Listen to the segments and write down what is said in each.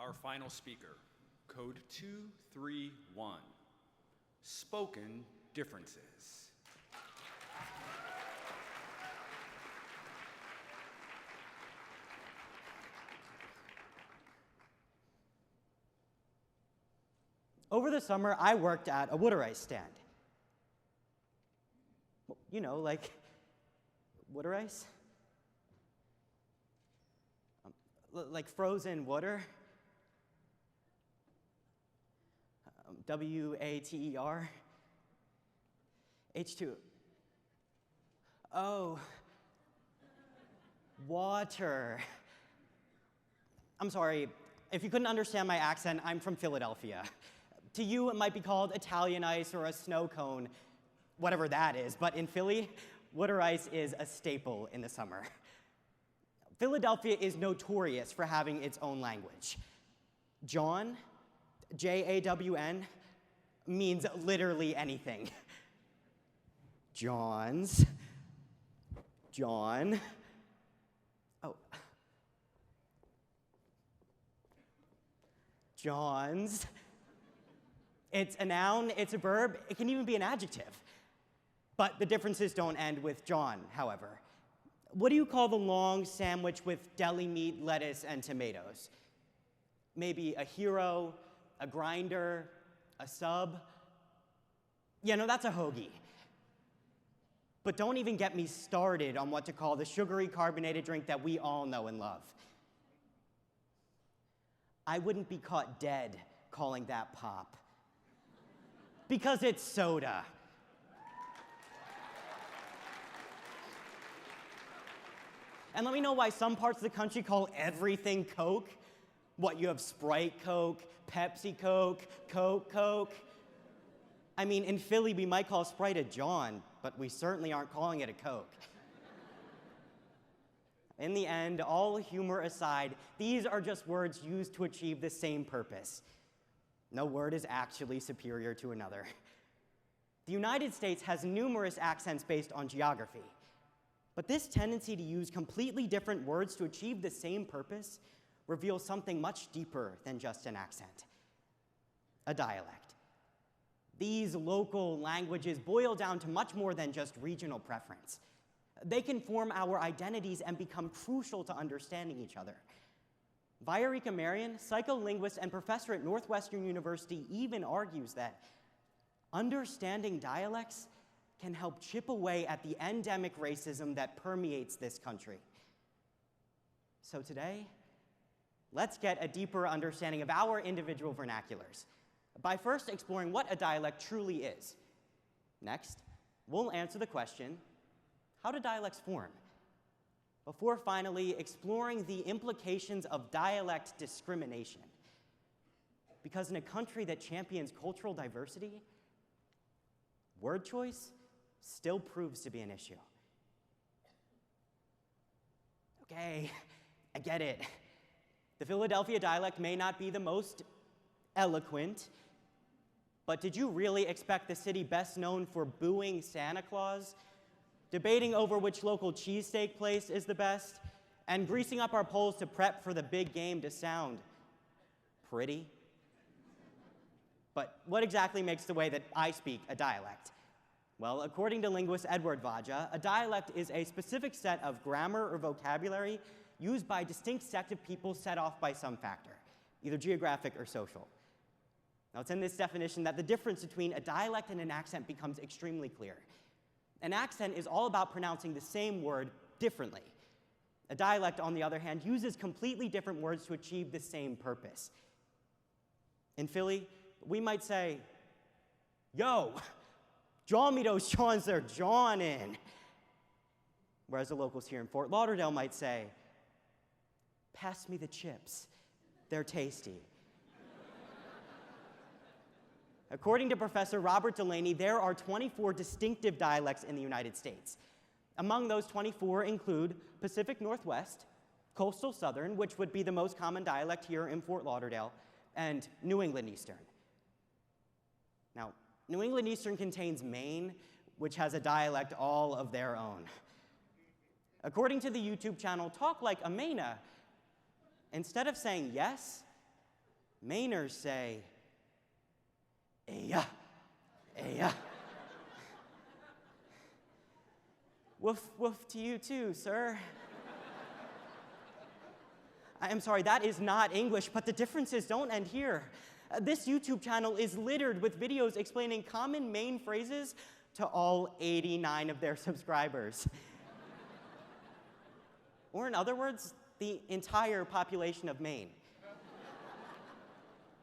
Our final speaker, code 231, spoken differences. Over the summer, I worked at a water ice stand. You know, like water ice? Like frozen water? W-A-T-E-R? H2. Oh. Water. I'm sorry, if you couldn't understand my accent, I'm from Philadelphia. To you, it might be called Italian ice or a snow cone, whatever that is, but in Philly, water ice is a staple in the summer. Philadelphia is notorious for having its own language. Jawn, J-A-W-N, means literally anything. John's, John, oh, John's. It's a noun, it's a verb, it can even be an adjective. But the differences don't end with John, however. What do you call the long sandwich with deli meat, lettuce, and tomatoes? Maybe a hero, a grinder, a sub? Yeah, no, that's a hoagie. But don't even get me started on what to call the sugary carbonated drink that we all know and love. I wouldn't be caught dead calling that pop. Because it's soda. And let me know why some parts of the country call everything Coke. What, you have Sprite Coke, Pepsi Coke, Coke Coke? I mean, in Philly, we might call Sprite a John, but we certainly aren't calling it a Coke. In the end, all humor aside, these are just words used to achieve the same purpose. No word is actually superior to another. The United States has numerous accents based on geography, but this tendency to use completely different words to achieve the same purpose reveals something much deeper than just an accent: a dialect. These local languages boil down to much more than just regional preference. They can form our identities and become crucial to understanding each other. Viorica Marion, psycholinguist and professor at Northwestern University, even argues that understanding dialects can help chip away at the endemic racism that permeates this country. So today, let's get a deeper understanding of our individual vernaculars by first exploring what a dialect truly is. Next, we'll answer the question, how do dialects form? Before finally exploring the implications of dialect discrimination. Because in a country that champions cultural diversity, word choice still proves to be an issue. Okay, I get it. The Philadelphia dialect may not be the most eloquent, but did you really expect the city best known for booing Santa Claus, debating over which local cheesesteak place is the best, and greasing up our polls to prep for the big game to sound pretty? But what exactly makes the way that I speak a dialect? Well, according to linguist Edward Vaja, a dialect is a specific set of grammar or vocabulary used by a distinct sect of people set off by some factor, either geographic or social. Now, it's in this definition that the difference between a dialect and an accent becomes extremely clear. An accent is all about pronouncing the same word differently. A dialect, on the other hand, uses completely different words to achieve the same purpose. In Philly, we might say, yo, draw me those Johns they're jawing in. Whereas the locals here in Fort Lauderdale might say, pass me the chips, they're tasty. According to Professor Robert Delaney, there are 24 distinctive dialects in the United States. Among those 24 include Pacific Northwest, Coastal Southern, which would be the most common dialect here in Fort Lauderdale, and New England Eastern. Now, New England Eastern contains Maine, which has a dialect all of their own. According to the YouTube channel Talk Like a Maina, instead of saying yes, Mainers say, "Eya, eya." Woof, woof to you too, sir. I am sorry, that is not English, but the differences don't end here. This YouTube channel is littered with videos explaining common Maine phrases to all 89 of their subscribers. Or in other words, the entire population of Maine.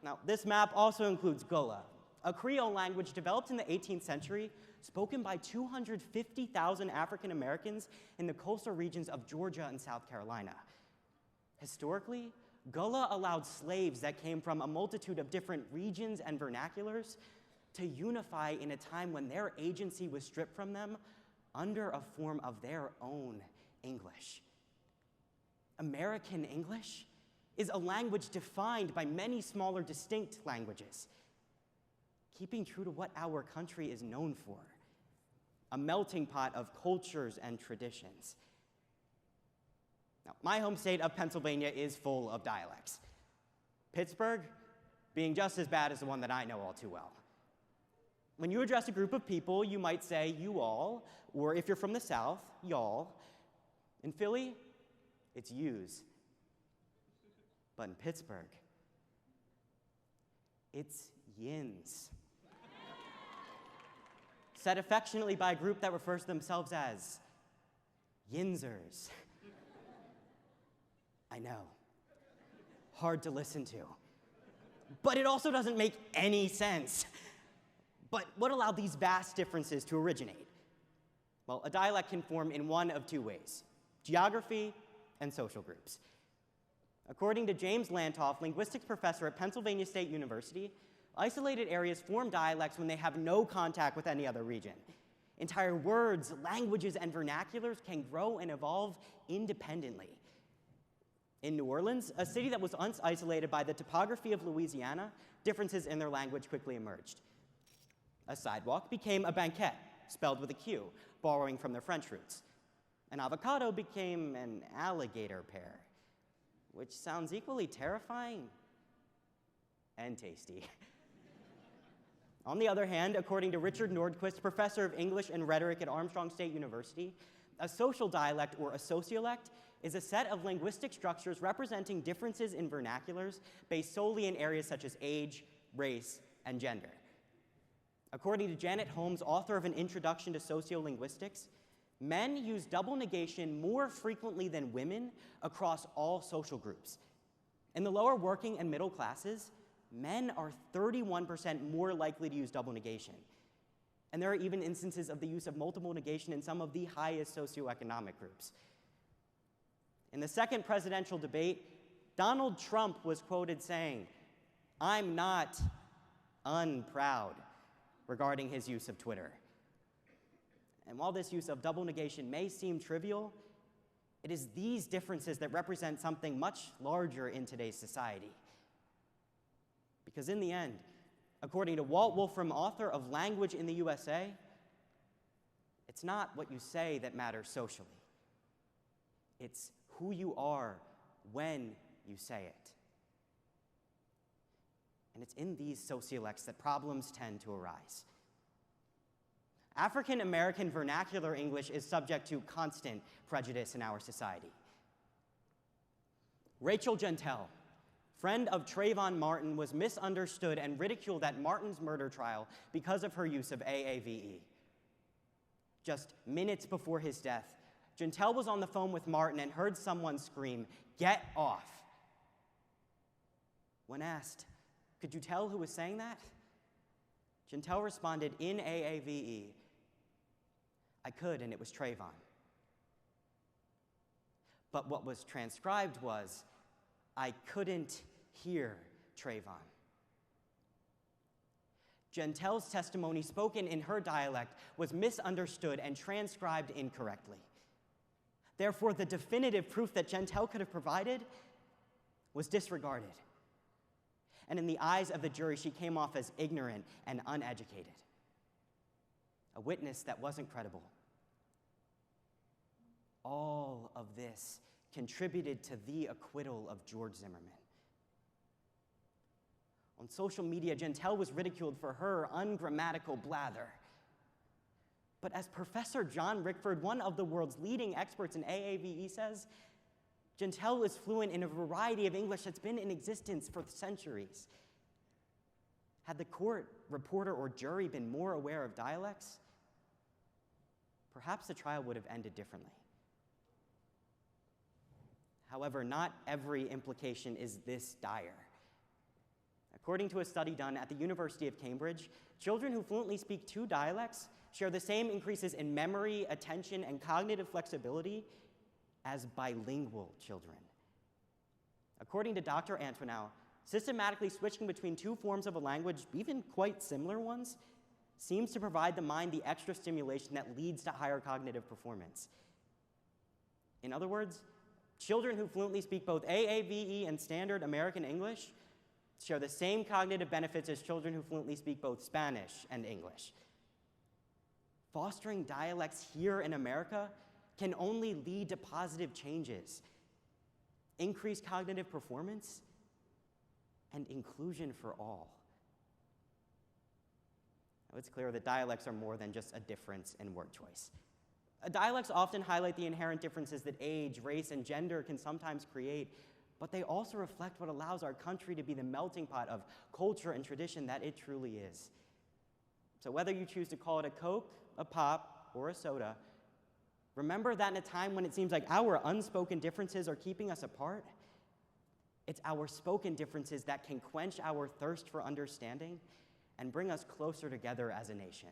Now, this map also includes Gullah, a Creole language developed in the 18th century, spoken by 250,000 African Americans in the coastal regions of Georgia and South Carolina. Historically, Gullah allowed slaves that came from a multitude of different regions and vernaculars to unify in a time when their agency was stripped from them under a form of their own English. American English is a language defined by many smaller distinct languages, keeping true to what our country is known for, a melting pot of cultures and traditions. Now, my home state of Pennsylvania is full of dialects. Pittsburgh being just as bad as the one that I know all too well. When you address a group of people, you might say you all, or if you're from the South, y'all. In Philly, it's yous. But in Pittsburgh, it's yins. Said affectionately by a group that refers to themselves as yinsers. I know. Hard to listen to. But it also doesn't make any sense. But what allowed these vast differences to originate? Well, a dialect can form in one of two ways: geography and social groups. According to James Lantoff, linguistics professor at Pennsylvania State University, isolated areas form dialects when they have no contact with any other region. Entire words, languages, and vernaculars can grow and evolve independently. In New Orleans, a city that was once isolated by the topography of Louisiana, differences in their language quickly emerged. A sidewalk became a banquette, spelled with a Q, borrowing from their French roots. An avocado became an alligator pear, which sounds equally terrifying and tasty. On the other hand, according to Richard Nordquist, professor of English and rhetoric at Armstrong State University, a social dialect, or a sociolect, is a set of linguistic structures representing differences in vernaculars based solely in areas such as age, race, and gender. According to Janet Holmes, author of An Introduction to Sociolinguistics, men use double negation more frequently than women across all social groups. In the lower working and middle classes, men are 31% more likely to use double negation. And there are even instances of the use of multiple negation in some of the highest socioeconomic groups. In the second presidential debate, Donald Trump was quoted saying, "I'm not unproud," regarding his use of Twitter. And while this use of double negation may seem trivial, it is these differences that represent something much larger in today's society. Because in the end, according to Walt Wolfram, author of Language in the USA, it's not what you say that matters socially. It's who you are when you say it. And it's in these sociolects that problems tend to arise. African American vernacular English is subject to constant prejudice in our society. Rachel Gentile, friend of Trayvon Martin, was misunderstood and ridiculed at Martin's murder trial because of her use of AAVE. Just minutes before his death, Gentile was on the phone with Martin and heard someone scream, "Get off." When asked, "Could you tell who was saying that?" Gentile responded in AAVE, "I could, and it was Trayvon." But what was transcribed was, "I couldn't hear Trayvon." Gentile's testimony, spoken in her dialect, was misunderstood and transcribed incorrectly. Therefore, the definitive proof that Gentile could have provided was disregarded. And in the eyes of the jury, she came off as ignorant and uneducated, a witness that wasn't credible. All of this contributed to the acquittal of George Zimmerman. On social media, Gentile was ridiculed for her ungrammatical blather. But as Professor John Rickford, one of the world's leading experts in AAVE, says, Gentile is fluent in a variety of English that's been in existence for centuries. Had the court, reporter, or jury been more aware of dialects, perhaps the trial would have ended differently. However, not every implication is this dire. According to a study done at the University of Cambridge, children who fluently speak 2 dialects share the same increases in memory, attention, and cognitive flexibility as bilingual children. According to Dr. Antonow, systematically switching between 2 forms of a language, even quite similar ones, seems to provide the mind the extra stimulation that leads to higher cognitive performance. In other words, children who fluently speak both AAVE and standard American English share the same cognitive benefits as children who fluently speak both Spanish and English. Fostering dialects here in America can only lead to positive changes, increased cognitive performance, and inclusion for all. Now, it's clear that dialects are more than just a difference in word choice. Dialects often highlight the inherent differences that age, race, and gender can sometimes create, but they also reflect what allows our country to be the melting pot of culture and tradition that it truly is. So whether you choose to call it a Coke, a pop, or a soda, remember that in a time when it seems like our unspoken differences are keeping us apart, it's our spoken differences that can quench our thirst for understanding and bring us closer together as a nation.